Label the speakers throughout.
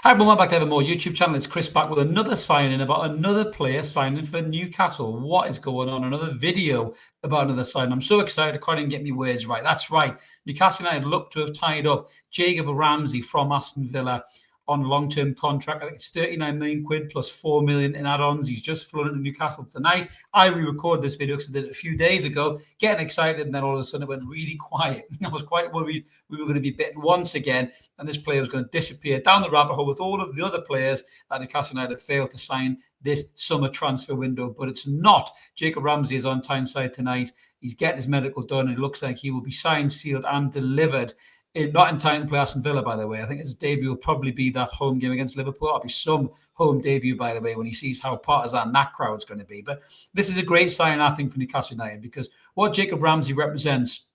Speaker 1: Hi everyone, welcome back to Evermore YouTube channel. It's Chris back with another signing about another player signing for Newcastle. What is going on? Another video about another signing. I'm so excited I can't even get my words right. That's right. Newcastle United look to have tied up Jacob Ramsey from Aston Villa on a long-term contract. I think it's 39 million quid plus 4 million in add-ons. He's just flown into Newcastle tonight. I re-recorded this video because I did it a few days ago, getting excited, and then all of a sudden it went really quiet. I was quite worried we were going to be bitten once again, and this player was going to disappear down the rabbit hole with all of the other players that Newcastle United failed to sign this summer transfer window. But it's not. Jacob Ramsey is on Tyneside tonight. He's getting his medical done, and it looks like he will be signed, sealed, and delivered. Not in time to play Aston Villa, by the way. I think his debut will probably be that home game against Liverpool. That'll be some home debut, by the way, when he sees how partisan that crowd's going to be. But this is a great sign, I think, for Newcastle United, because what Jacob Ramsey represents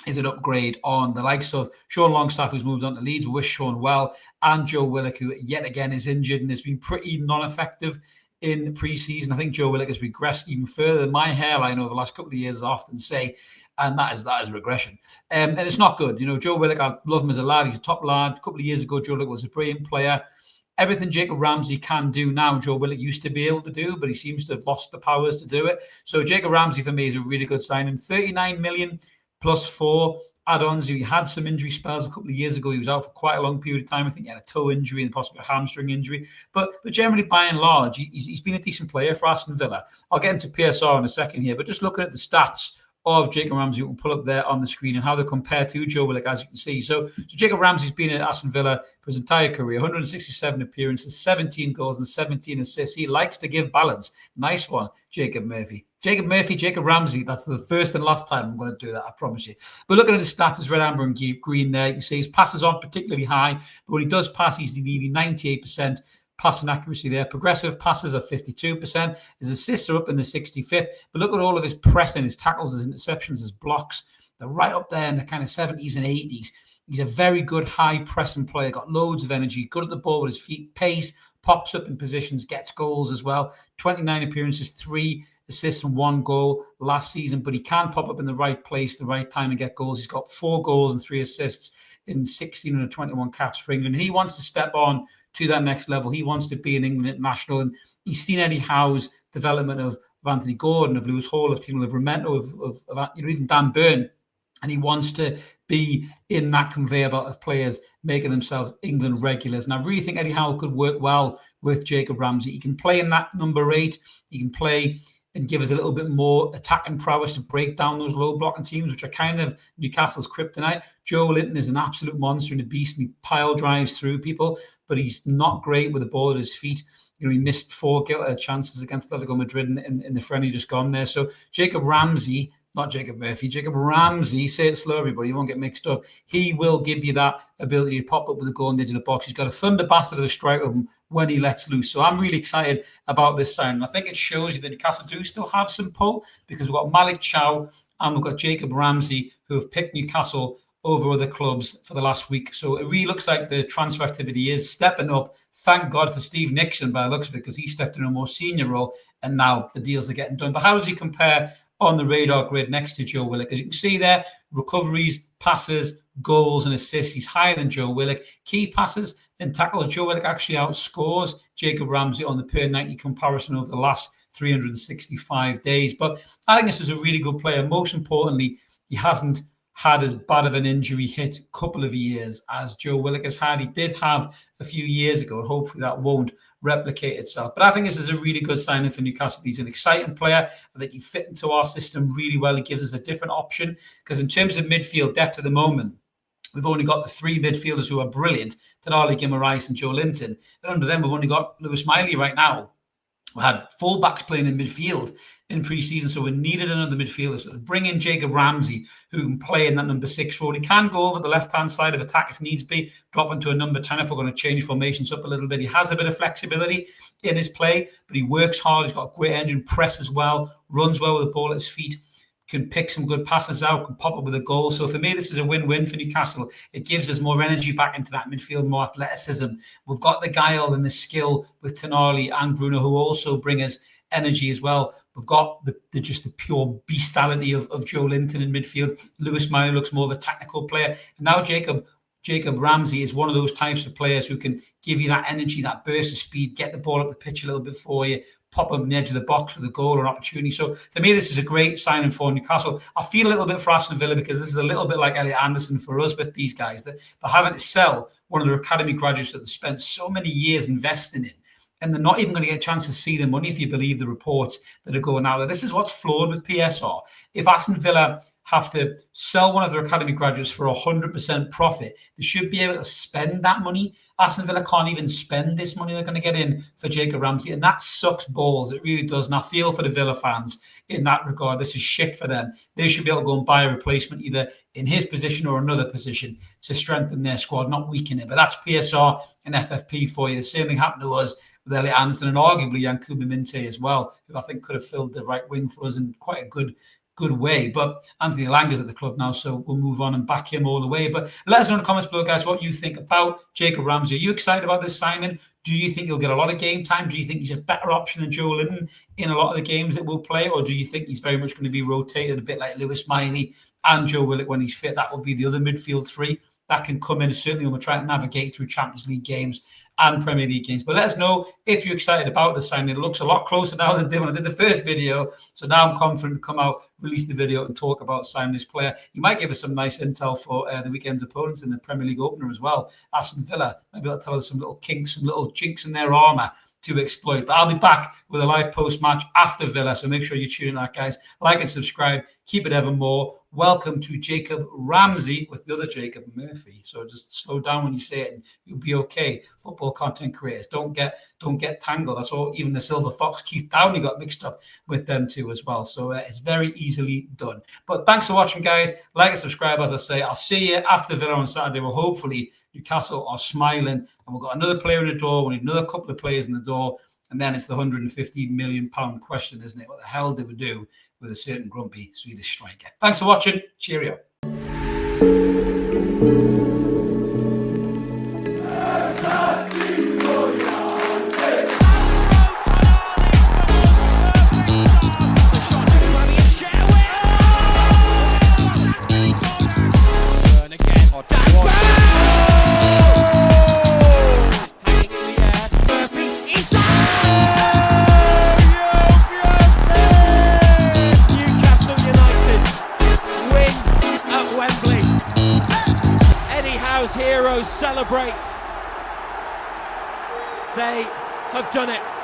Speaker 1: is an upgrade on the likes of Sean Longstaff, who's moved on to Leeds. We wish Sean well, and Joe Willock, who yet again is injured and has been pretty non-effective in pre-season. I think Joe Willock has regressed even further than my hairline over the last couple of years, I often say, and that is regression. And it's not good. You know, Joe Willock, I love him as a lad. He's a top lad. A couple of years ago, Joe Willock was a brilliant player. Everything Jacob Ramsey can do now, Joe Willock used to be able to do, but he seems to have lost the powers to do it. So Jacob Ramsey, for me, is a really good signing. 39 million plus 4 add-ons. He had some injury spells a couple of years ago. He was out for quite a long period of time. I think he had a toe injury and possibly a hamstring injury. But generally, by and large, he's been a decent player for Aston Villa. I'll get into PSR in a second here, but just looking at the stats of Jacob Ramsey, we'll pull up there on the screen, and how they compare to Joe Willock, as you can see. So Jacob Ramsey's been at Aston Villa for his entire career, 167 appearances, 17 goals and 17 assists. He likes to give balance. Nice one, Jacob Murphy. Jacob Ramsey, that's the first and last time I'm going to do that, I promise you. But looking at his stats, his red, amber, and green there, you can see his passes aren't particularly high, but when he does pass, he's nearly 98%. Passing accuracy there. Progressive passes are 52%. His assists are up in the 65th. But look at all of his pressing, his tackles, his interceptions, his blocks. They're right up there in the kind of 70s and 80s. He's a very good high pressing player, got loads of energy, good at the ball with his feet, pace, pops up in positions, gets goals as well. 29 appearances, 3 assists and 1 goal last season, but he can pop up in the right place, the right time, and get goals. He's got 4 goals and 3 assists in 16 and 21 caps for England. He wants to step on to that next level. He wants to be an England international, and he's seen Eddie Howe's development of Anthony Gordon, of Lewis Hall, of Tino Livramento, of even Dan Burn, and he wants to be in that conveyor belt of players making themselves England regulars. And I really think Eddie Howe could work well with Jacob Ramsey. He can play in that number 8. He can play and give us a little bit more attacking prowess to break down those low blocking teams, which are kind of Newcastle's kryptonite. Joe Linton is an absolute monster and a beast, and he pile drives through people, but he's not great with the ball at his feet. You know, he missed 4 chances against Atletico Madrid in the friendly just gone there. So Jacob Ramsey, not Jacob Murphy, Jacob Ramsey, say it slow, everybody, you won't get mixed up. He will give you that ability to pop up with a goal in the edge of the box. He's got a thunder bastard of a strike with him when he lets loose. So I'm really excited about this signing. I think it shows you that Newcastle do still have some pull, because we've got Malik Chow and we've got Jacob Ramsey, who have picked Newcastle over other clubs for the last week. So it really looks like the transfer activity is stepping up. Thank God for Steve Nixon, by the looks of it, because he stepped in a more senior role, and now the deals are getting done. But how does he compare on the radar grid next to Joe Willock? As you can see there, recoveries, passes, goals, and assists, he's higher than Joe Willock. Key passes and tackles, Joe Willock actually outscores Jacob Ramsey on the per 90 comparison over the last 365 days. But I think this is a really good player. Most importantly, he hasn't had as bad of an injury hit couple of years as Joe Willock has had. He did have a few years ago, and hopefully that won't replicate itself. But I think this is a really good signing for Newcastle. He's an exciting player. I think he fit into our system really well. He gives us a different option, because in terms of midfield depth at the moment, we've only got the 3 midfielders who are brilliant, Tonali, Guimaraes and Joe Linton. And under them, we've only got Lewis Miley right now. We had fullbacks playing in midfield in pre-season, so we needed another midfielder. So to bring in Jacob Ramsey, who can play in that number 6 role. He can go over the left-hand side of attack if needs be, drop into a number 10 if we're going to change formations up a little bit. He has a bit of flexibility in his play, but he works hard. He's got a great engine, presses well, runs well with the ball at his feet, can pick some good passes out, can pop up with a goal. So for me, this is a win-win for Newcastle. It gives us more energy back into that midfield, more athleticism. We've got the guile and the skill with Tonali and Bruno, who also bring us energy as well. We've got just the pure bestiality of Joe Linton in midfield. Lewis Miley looks more of a technical player. And now Jacob Jacob Ramsey is one of those types of players who can give you that energy, that burst of speed, get the ball up the pitch a little bit for you, pop up on the edge of the box with a goal or an opportunity. So for me, this is a great signing for Newcastle. I feel a little bit for Aston Villa because this is a little bit like Elliot Anderson for us with these guys, that they're having to sell one of their academy graduates that they've spent so many years investing in. And they're not even going to get a chance to see the money if you believe the reports that are going out there. This is what's flawed with PSR. If Aston Villa have to sell one of their academy graduates for 100% profit, they should be able to spend that money. Aston Villa can't even spend this money they're going to get in for Jacob Ramsey, and that sucks balls. It really does. And I feel for the Villa fans in that regard. This is shit for them. They should be able to go and buy a replacement either in his position or another position to strengthen their squad, not weaken it. But that's PSR and FFP for you. The same thing happened to us with Elliot Anderson and arguably Yankuba Minte as well, who I think could have filled the right wing for us in quite a good way. But Anthony Langer's at the club now, so we'll move on and back him all the way. But let us know in the comments below, guys, what you think about Jacob Ramsey. Are you excited about this signing? Do you think he'll get a lot of game time? Do you think he's a better option than Joe Linton in a lot of the games that we'll play? Or do you think he's very much going to be rotated a bit like Lewis Miley and Joe Willock when he's fit? That will be the other midfield three that can come in. Certainly when we're trying to navigate through Champions League games and Premier League games. But let us know if you're excited about the signing. It looks a lot closer now than it did when I did the first video. So now I'm confident to come out, release the video and talk about signing this player. He might give us some nice intel for the weekend's opponents in the Premier League opener as well. Aston Villa, maybe that'll tell us some little kinks, some little chinks in their armour to exploit. But I'll be back with a live post-match after Villa, so make sure you tune in that, guys. Like and subscribe. Keep it evermore. Welcome to Jacob Ramsey with the other Jacob Murphy. So just slow down when you say it and you'll be okay. Football content creators, don't get tangled. That's all. Even the Silver Fox, Keith Downey, got mixed up with them too as well. So it's very easily done. But thanks for watching, guys. Like and subscribe, as I say. I'll see you after Villa on Saturday. Well, hopefully Newcastle are smiling and we've got another player in the door. We need another couple of players in the door. And then it's the £150 million question, isn't it? What the hell did we do with a certain grumpy Swedish striker? Thanks for watching. Cheerio.
Speaker 2: Heroes celebrate. They have done it.